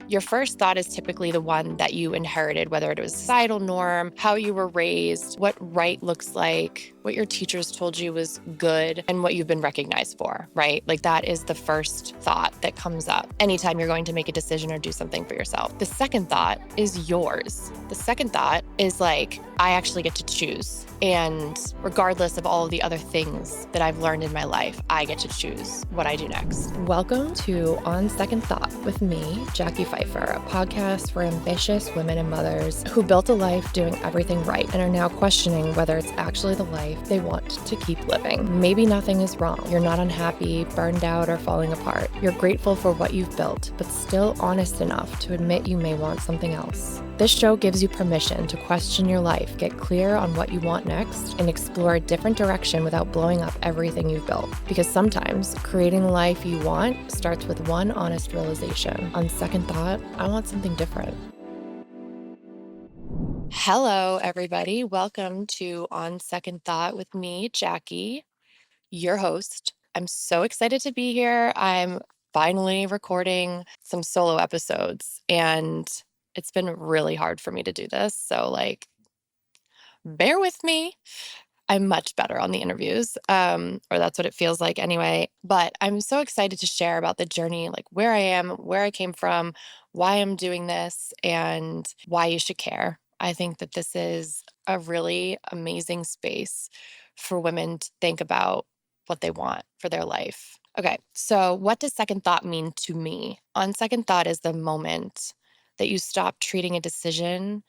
Your first thought is typically the one that you inherited, whether it was societal norm, how you were raised, what right looks like, what your teachers told you was good, and what you've been recognized for, right? Like that is the first thought that comes up anytime you're going to make a decision or do something for yourself. The second thought is yours. The second thought is like, I actually get to choose. And regardless of all of the other things that I've learned in my life, I get to choose what I do next. Welcome to On Second Thought with me, Jac Pfeifer, a podcast for ambitious women and mothers who built a life doing everything right and are now questioning whether it's actually the life they want to keep living. Maybe nothing is wrong. You're not unhappy, burned out, or falling apart. You're grateful for what you've built, but still honest enough to admit you may want something else. This show gives you permission to question your life, get clear on what you want next, and explore a different direction without blowing up everything you've built. Because sometimes creating the life you want starts with one honest realization. On second thought, I want something different. Hello, everybody. Welcome to On Second Thought with me, Jackie, your host. I'm so excited to be here. I'm finally recording some solo episodes, and it's been really hard for me to do this. So, bear with me. I'm much better on the interviews, or that's what it feels like anyway. But I'm so excited to share about the journey, like where I am, where I came from, why I'm doing this, and why you should care. I think that this is a really amazing space for women to think about what they want for their life. Okay, so what does second thought mean to me? On second thought is the moment that you stop treating a decision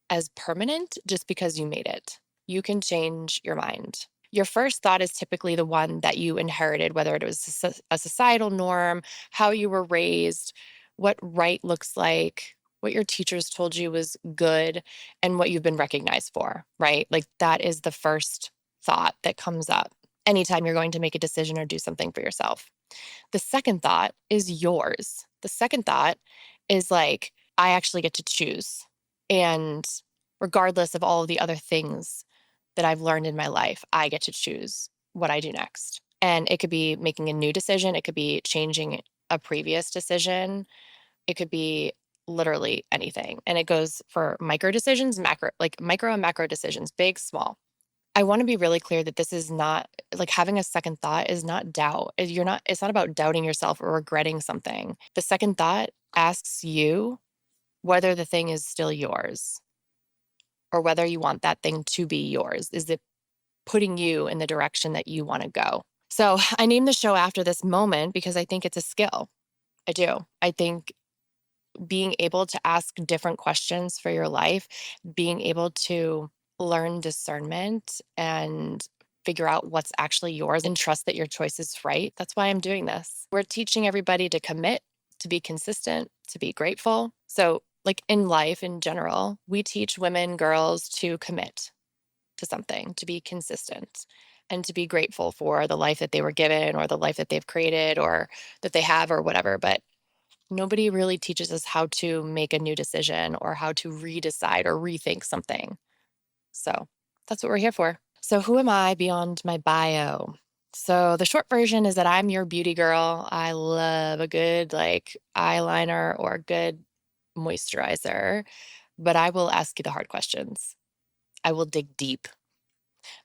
as permanent just because you made it. You can change your mind. Your first thought is typically the one that you inherited, whether it was a societal norm, how you were raised, what right looks like, what your teachers told you was good, and what you've been recognized for, right? Like that is the first thought that comes up anytime you're going to make a decision or do something for yourself. The second thought is yours. The second thought is like, I actually get to choose. And regardless of all of the other things that I've learned in my life, I get to choose what I do next. And it could be making a new decision. It could be changing a previous decision. It could be literally anything. And it goes for micro decisions, micro and macro decisions, big, small. I want to be really clear that this is not like having a second thought is not doubt. It's not about doubting yourself or regretting something. The second thought asks you whether the thing is still yours or whether you want that thing to be yours. Is it putting you in the direction that you want to go? So I named the show after this moment because I think it's a skill. I do. I think being able to ask different questions for your life, being able to learn discernment and figure out what's actually yours and trust that your choice is right. That's why I'm doing this. We're teaching everybody to commit, to be consistent, to be grateful. So, like in life in general, we teach women, girls to commit to something, to be consistent, and to be grateful for the life that they were given or the life that they've created or that they have or whatever. But nobody really teaches us how to make a new decision or how to redecide or rethink something. So that's what we're here for. So who am I beyond my bio? So the short version is that I'm your beauty girl. I love a good eyeliner or a good moisturizer, but I will ask you the hard questions. I will dig deep.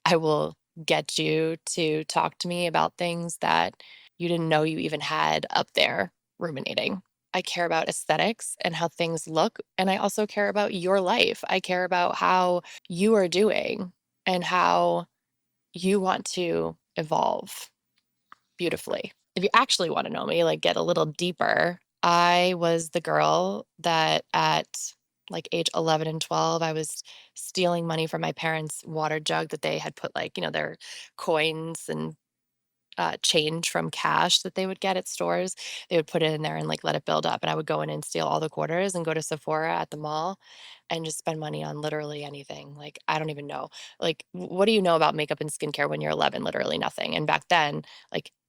I will get you to talk to me about things that you didn't know you even had up there ruminating. I care about aesthetics and how things look. And I also care about your life. I care about how you are doing and how you want to evolve beautifully. If you actually want to know me, like get a little deeper, I was the girl that at age 11 and 12, I was stealing money from my parents' water jug that they had put their coins and change from cash that they would get at stores. They would put it in there and let it build up. And I would go in and steal all the quarters and go to Sephora at the mall and just spend money on literally anything. Like, I don't even know. What do you know about makeup and skincare when you're 11? Literally nothing. And back then,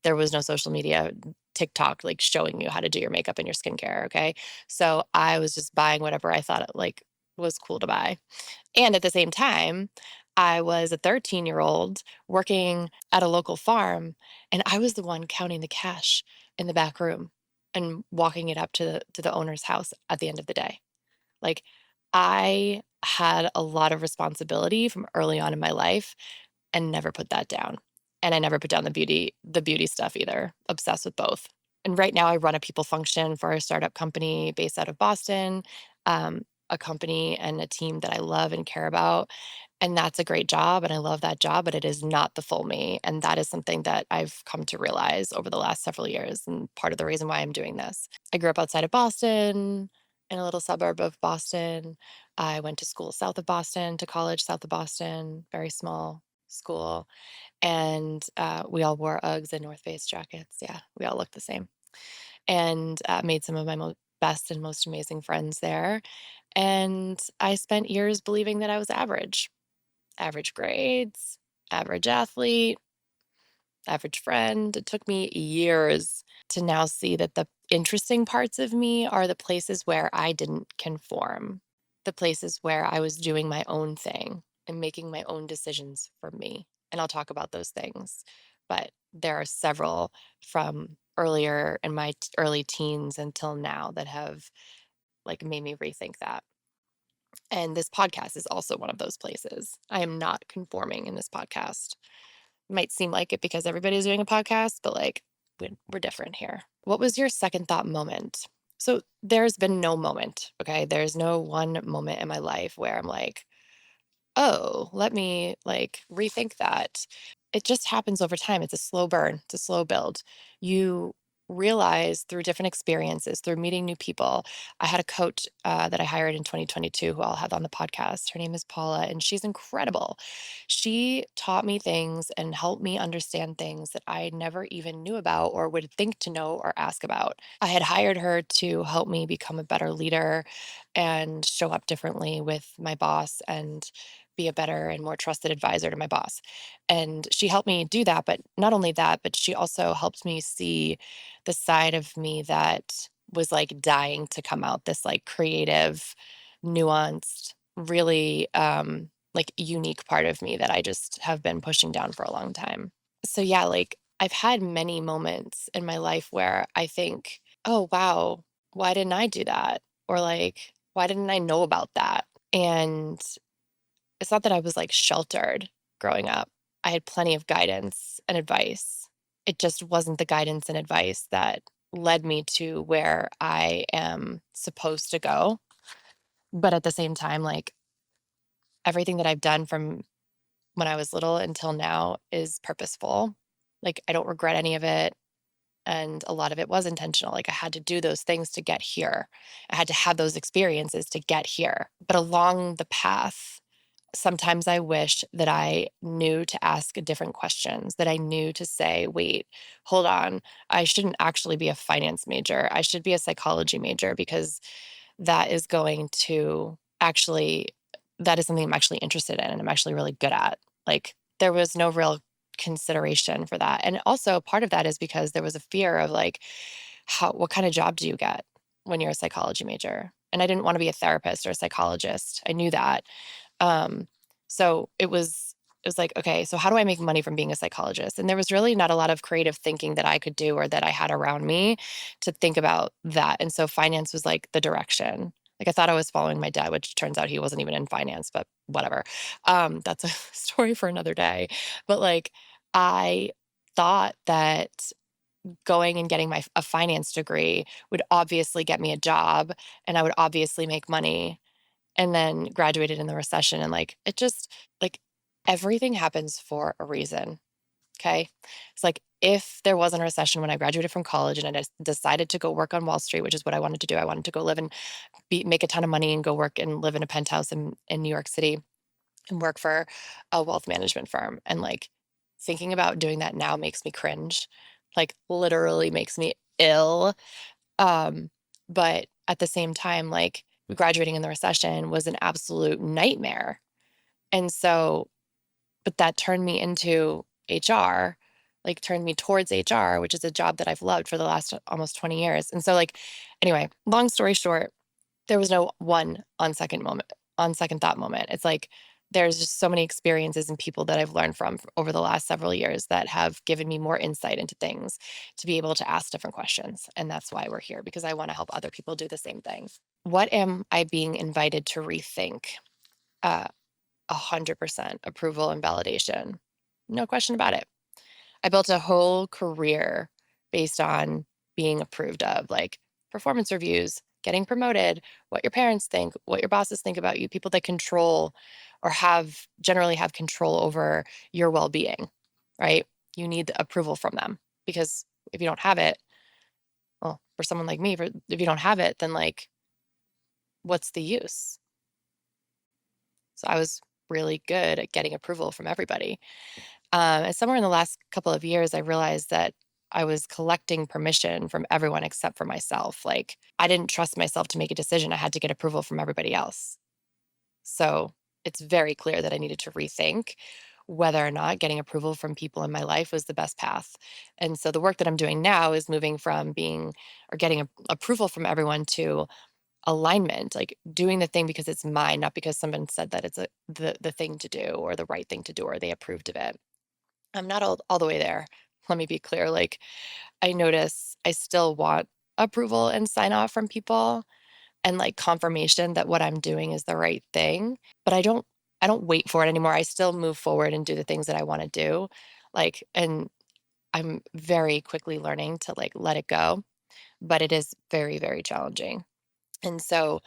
there was no social media, TikTok, showing you how to do your makeup and your skincare. Okay. So I was just buying whatever I thought was cool to buy. And at the same time, I was a 13-year-old working at a local farm, and I was the one counting the cash in the back room. and walking it up to the owner's house at the end of the day. Like, I had a lot of responsibility from early on in my life and never put that down. And I never put down the beauty stuff either. Obsessed with both. And right now I run a people function for a startup company based out of Boston, a company and a team that I love and care about. And that's a great job. And I love that job, but it is not the full me. And that is something that I've come to realize over the last several years. And part of the reason why I'm doing this. I grew up outside of Boston, in a little suburb of Boston. I went to school south of Boston, to college south of Boston, very small school. And we all wore Uggs and North Face jackets. Yeah, we all looked the same. And made some of my best and most amazing friends there. And I spent years believing that I was average, average grades, average athlete, average friend. It took me years to now see that the interesting parts of me are the places where I didn't conform, the places where I was doing my own thing and making my own decisions for me. And I'll talk about those things. But there are several from earlier in my early teens until now that have like made me rethink that. And this podcast is also one of those places. I am not conforming in this podcast. Might seem like it because everybody's doing a podcast, but like we're different here. What was your second thought moment? So there's been no moment, okay? There's no one moment in my life where I'm like, oh, let me like rethink that. It just happens over time. It's a slow burn, it's a slow build. You realize through different experiences, through meeting new people. I had a coach that I hired in 2022 who I'll have on the podcast. Her name is Paula, and she's incredible. She taught me things and helped me understand things that I never even knew about or would think to know or ask about. I had hired her to help me become a better leader and show up differently with my boss and be a better and more trusted advisor to my boss. And she helped me do that. But not only that, but she also helped me see the side of me that was like dying to come out, this like creative, nuanced, really like unique part of me that I just have been pushing down for a long time. So yeah, like I've had many moments in my life where I think, oh wow, why didn't I do that? Or like, why didn't I know about that? And it's not that I was like sheltered growing up. I had plenty of guidance and advice. It just wasn't the guidance and advice that led me to where I am supposed to go. But at the same time, like everything that I've done from when I was little until now is purposeful. Like I don't regret any of it. And a lot of it was intentional. Like I had to do those things to get here. I had to have those experiences to get here. But along the path, sometimes I wish that I knew to ask different questions, that I knew to say, wait, hold on. I shouldn't actually be a finance major. I should be a psychology major because that is going to actually, that is something I'm actually interested in and I'm actually really good at. Like there was no real consideration for that. And also part of that is because there was a fear of like, what kind of job do you get when you're a psychology major? And I didn't want to be a therapist or a psychologist. I knew that. Um, so it was like, okay, so how do I make money from being a psychologist? And there was really not a lot of creative thinking that I could do or that I had around me to think about that. And so finance was like the direction. Like I thought I was following my dad, which turns out he wasn't even in finance, but whatever. That's a story for another day. But like I thought that going and getting a finance degree would obviously get me a job and I would obviously make money and then graduated in the recession and like it just like everything happens for a reason. Okay. It's like if there wasn't a recession when I graduated from college and I just decided to go work on Wall Street, which is what I wanted to do. I wanted to go live and make a ton of money and go work and live in a penthouse in New York City and work for a wealth management firm. And like thinking about doing that now makes me cringe, like literally makes me ill. Um, but at the same time, like graduating in the recession was an absolute nightmare. And so, but that turned me into HR, like turned me towards HR, which is a job that I've loved for the last almost 20 years. And so, like, anyway, long story short, there was no one on second thought moment. It's like there's just so many experiences and people that I've learned from over the last several years that have given me more insight into things to be able to ask different questions. And that's why we're here, because I want to help other people do the same thing. What am I being invited to rethink? Uh, 100% approval and validation. No question about it. I built a whole career based on being approved of, like performance reviews, getting promoted, what your parents think, what your bosses think about you, people that control or have generally have control over your well being, right? You need approval from them because if you don't have it, well, for someone like me, if you don't have it, then like, what's the use? So I was really good at getting approval from everybody. And somewhere in the last couple of years, I realized that I was collecting permission from everyone except for myself. Like, I didn't trust myself to make a decision. I had to get approval from everybody else. So it's very clear that I needed to rethink whether or not getting approval from people in my life was the best path. And so the work that I'm doing now is moving from being or getting approval from everyone to alignment, like doing the thing because it's mine, not because someone said that it's the thing to do or the right thing to do or they approved of it. I'm not all the way there. Let me be clear. Like, I notice I still want approval and sign off from people and like confirmation that what I'm doing is the right thing, but I don't wait for it anymore. I still move forward and do the things that I want to do. Like, and I'm very quickly learning to like let it go, but it is very, very challenging. And so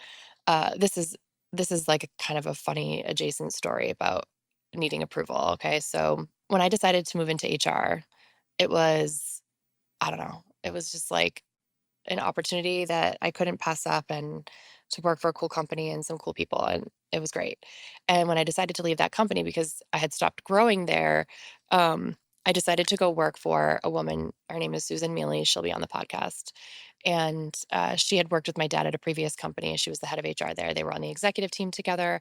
this is like a kind of a funny adjacent story about needing approval. Okay. So when I decided to move into HR, it was, I don't know, it was just like an opportunity that I couldn't pass up and to work for a cool company and some cool people. And it was great. And when I decided to leave that company because I had stopped growing there, I decided to go work for a woman. Her name is Susan Mealy. She'll be on the podcast. And she had worked with my dad at a previous company. She was the head of HR there. They were on the executive team together.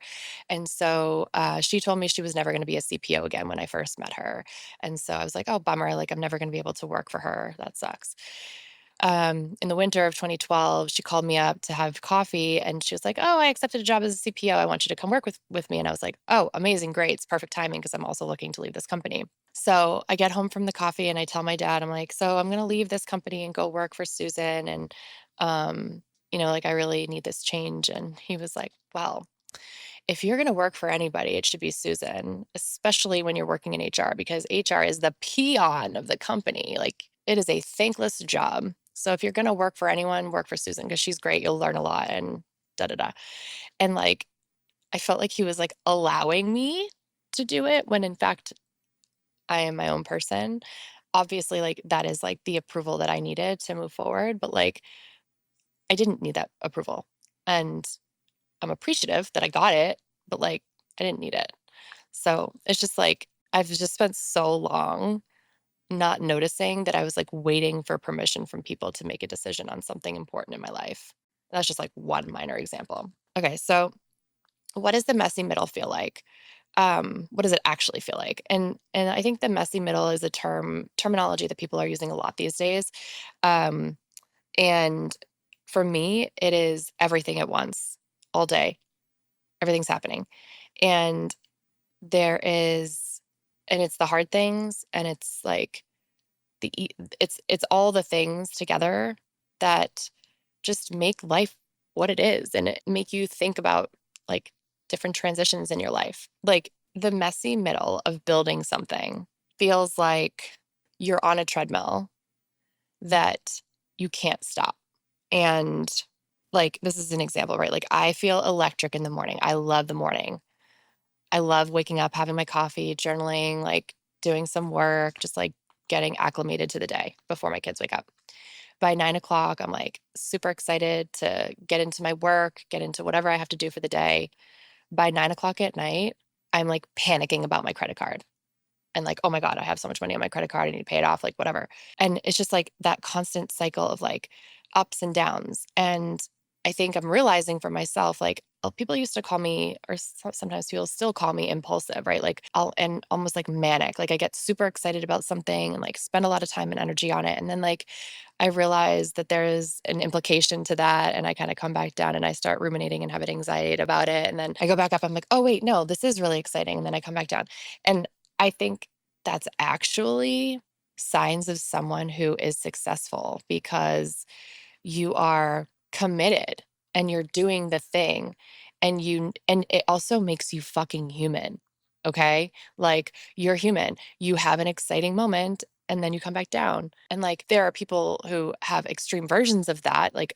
And so she told me she was never going to be a CPO again when I first met her. And so I was like, oh, bummer. Like, I'm never going to be able to work for her. That sucks. In the winter of 2012, she called me up to have coffee and she was like, oh, I accepted a job as a CPO. I want you to come work with me. And I was like, oh, amazing. Great. It's perfect timing because I'm also looking to leave this company. So I get home from the coffee and I tell my dad, I'm like, so I'm going to leave this company and go work for Susan. And, like I really need this change. And he was like, well, if you're going to work for anybody, it should be Susan, especially when you're working in HR, because HR is the peon of the company. Like it is a thankless job. So if you're going to work for anyone, work for Susan because she's great. You'll learn a lot and da da da. And like, I felt like he was like allowing me to do it when in fact I am my own person. Obviously, like that is like the approval that I needed to move forward, but like I didn't need that approval. And I'm appreciative that I got it, but like I didn't need it. So it's just like I've just spent so long not noticing that I was like waiting for permission from people to make a decision on something important in my life. That's just like one minor example. Okay, so what does the messy middle feel like? What does it actually feel like? And I think the messy middle is a terminology that people are using a lot these days. Um, and for me, it is everything at once, all day. Everything's happening. And there is and it's the hard things and it's like it's all the things together that just make life what it is and it make you think about like different transitions in your life. Like the messy middle of building something feels like you're on a treadmill that you can't stop. And like this is an example, right? Like I feel electric in the morning. I love the morning. I love waking up, having my coffee, journaling, like doing some work, just like getting acclimated to the day before my kids wake up. By 9 o'clock, I'm like super excited to get into my work, get into whatever I have to do for the day. By 9 o'clock at night, I'm like panicking about my credit card and like, oh my God, I have so much money on my credit card. I need to pay it off, like whatever. And it's just like that constant cycle of like ups and downs. And I think I'm realizing for myself, like, people used to call me, or sometimes people still call me impulsive, right? Like and almost like manic. Like I get super excited about something and like spend a lot of time and energy on it. And then like I realize that there is an implication to that. And I kind of come back down and I start ruminating and having anxiety about it. And then I go back up. I'm like, oh, wait, no, this is really exciting. And then I come back down. And I think that's actually signs of someone who is successful because you are committed and you're doing the thing and it also makes you fucking human. Okay? Like you're human. You have an exciting moment and then you come back down. And like there are people who have extreme versions of that, like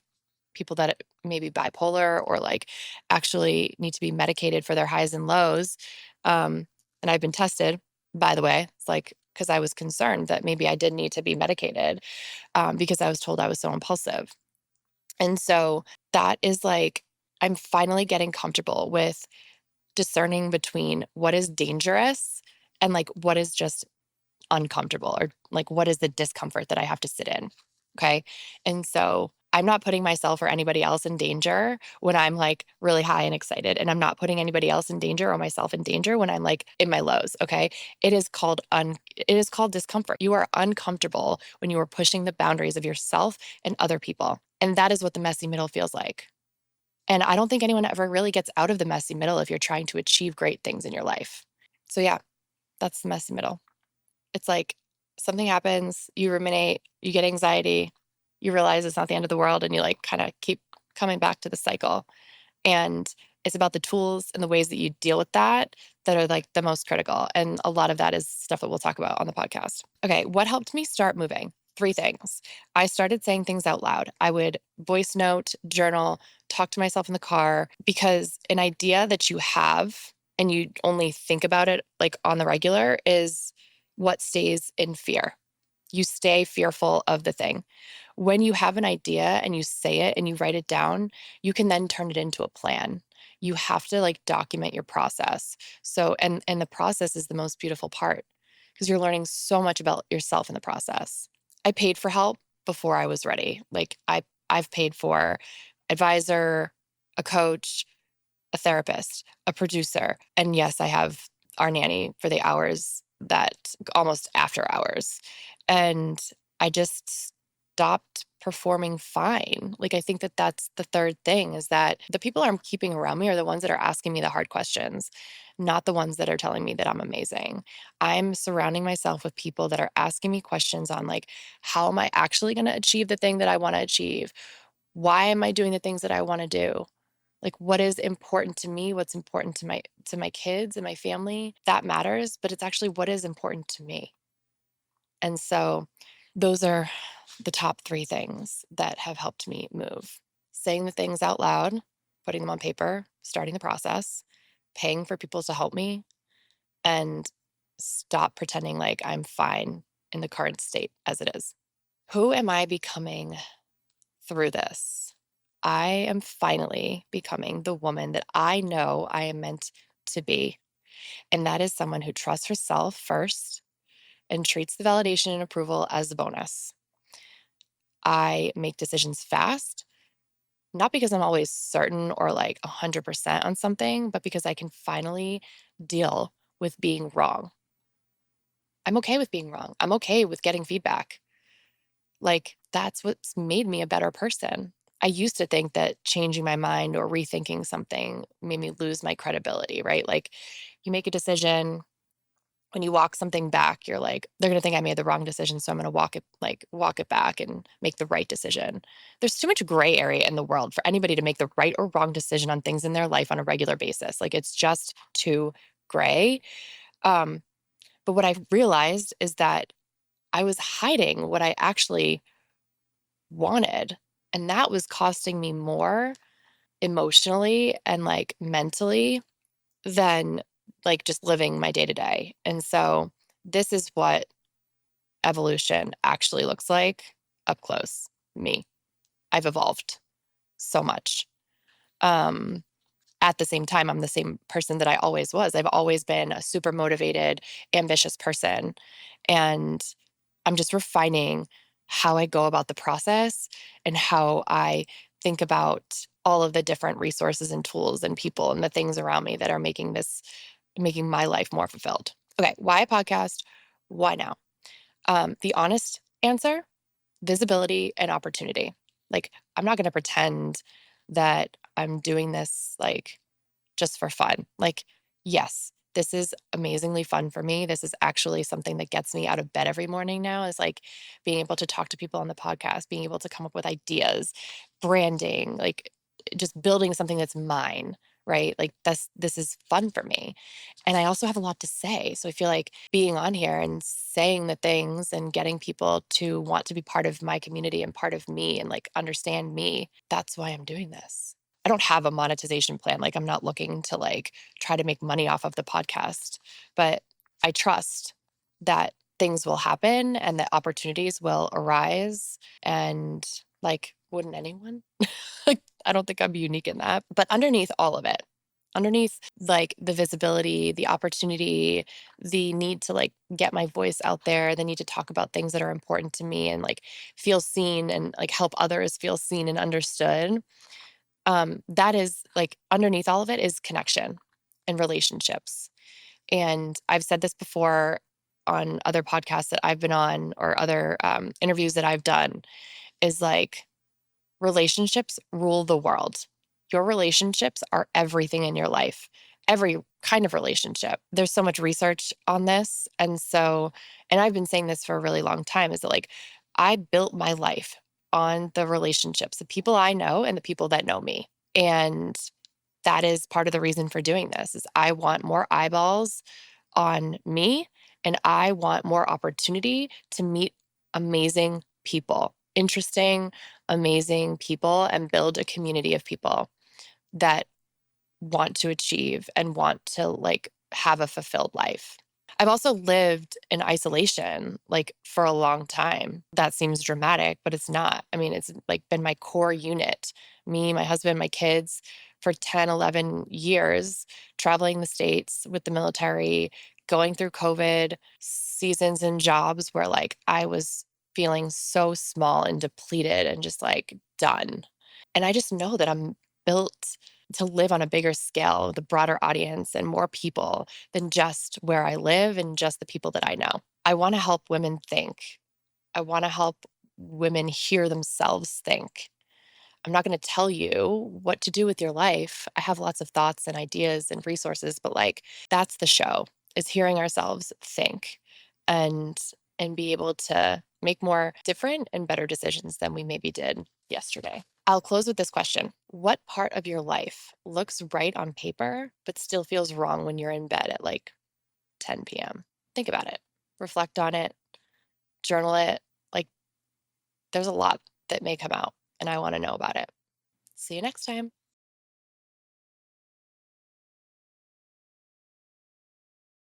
people that may be bipolar or like actually need to be medicated for their highs and lows. And I've been tested, by the way. It's like because I was concerned that maybe I did need to be medicated because I was told I was so impulsive. And so that is like, I'm finally getting comfortable with discerning between what is dangerous and like what is just uncomfortable or like what is the discomfort that I have to sit in. Okay. And so I'm not putting myself or anybody else in danger when I'm like really high and excited. And I'm not putting anybody else in danger or myself in danger when I'm like in my lows. Okay. It is called discomfort. You are uncomfortable when you are pushing the boundaries of yourself and other people. And that is what the messy middle feels like. And I don't think anyone ever really gets out of the messy middle if you're trying to achieve great things in your life. So yeah, that's the messy middle. It's like something happens, you ruminate, you get anxiety, you realize it's not the end of the world, and you like kind of keep coming back to the cycle. And it's about the tools and the ways that you deal with that that are like the most critical. And a lot of that is stuff that we'll talk about on the podcast. Okay, what helped me start moving? Three things. I started saying things out loud. I would voice note, journal, talk to myself in the car because an idea that you have and you only think about it like on the regular is what stays in fear. You stay fearful of the thing. When you have an idea and you say it and you write it down, you can then turn it into a plan. You have to like document your process. So and the process is the most beautiful part because you're learning so much about yourself in the process. I paid for help before I was ready. Like I've paid for advisor, a coach, a therapist, a producer, and yes, I have our nanny for the hours that almost after hours. And I just stopped performing fine. Like I think that that's the third thing is that the people I'm keeping around me are the ones that are asking me the hard questions, not the ones that are telling me that I'm amazing. I'm surrounding myself with people that are asking me questions on like how am I actually going to achieve the thing that I want to achieve? Why am I doing the things that I want to do? Like what is important to me, what's important to my kids and my family, that matters, but it's actually what is important to me. And so those are the top three things that have helped me move. Saying the things out loud, putting them on paper, starting the process, paying for people to help me, and stop pretending like I'm fine in the current state as it is. Who am I becoming through this? I am finally becoming the woman that I know I am meant to be. And that is someone who trusts herself first and treats the validation and approval as a bonus. I make decisions fast, not because I'm always certain or like 100% on something, but because I can finally deal with being wrong. I'm okay with being wrong. I'm okay with getting feedback. Like, that's what's made me a better person. I used to think that changing my mind or rethinking something made me lose my credibility, right? Like, you make a decision, when you walk something back, you're like, they're going to think I made the wrong decision. So I'm going to walk it back and make the right decision. There's too much gray area in the world for anybody to make the right or wrong decision on things in their life on a regular basis. Like, it's just too gray. Um, but what I've realized is that I was hiding what I actually wanted. And that was costing me more emotionally and like mentally than like just living my day to day. And so this is what evolution actually looks like up close. Me. I've evolved so much. Um, at the same time, I'm the same person that I always was. I've always been a super motivated, ambitious person. And I'm just refining how I go about the process and how I think about all of the different resources and tools and people and the things around me that are making my life more fulfilled. Okay, why a podcast? Why now? The honest answer, visibility and opportunity. Like, I'm not going to pretend that I'm doing this like just for fun. Like, yes, this is amazingly fun for me. This is actually something that gets me out of bed every morning now, is like being able to talk to people on the podcast, being able to come up with ideas, branding, like just building something that's mine, right? Like this is fun for me. And I also have a lot to say. So I feel like being on here and saying the things and getting people to want to be part of my community and part of me and like understand me, that's why I'm doing this. I don't have a monetization plan. Like, I'm not looking to like try to make money off of the podcast, but I trust that things will happen and that opportunities will arise. And like, wouldn't anyone? Like, I don't think I'm unique in that. But underneath all of it, underneath like the visibility, the opportunity, the need to like get my voice out there, the need to talk about things that are important to me and like feel seen and like help others feel seen and understood, that is like underneath all of it is connection and relationships. And I've said this before on other podcasts that I've been on or other interviews that I've done, is like relationships rule the world. Your relationships are everything in your life, every kind of relationship. There's so much research on this. And I've been saying this for a really long time, is that like I built my life on the relationships, the people I know and the people that know me. And that is part of the reason for doing this, is I want more eyeballs on me and I want more opportunity to meet amazing people, interesting, amazing people, and build a community of people that want to achieve and want to like have a fulfilled life. I've also lived in isolation like for a long time. That seems dramatic, but it's not. I mean, it's like been my core unit. Me, my husband, my kids for 10, 11 years, traveling the States with the military, going through COVID seasons and jobs where like I was feeling so small and depleted and just like done. And I just know that I'm built to live on a bigger scale, the broader audience and more people than just where I live and just the people that I know. I want to help women think. I want to help women hear themselves think. I'm not going to tell you what to do with your life. I have lots of thoughts and ideas and resources, but like that's the show, is hearing ourselves think and be able to make more different and better decisions than we maybe did yesterday. I'll close with this question. What part of your life looks right on paper but still feels wrong when you're in bed at like 10 p.m.? Think about it. Reflect on it. Journal it. Like, there's a lot that may come out and I want to know about it. See you next time.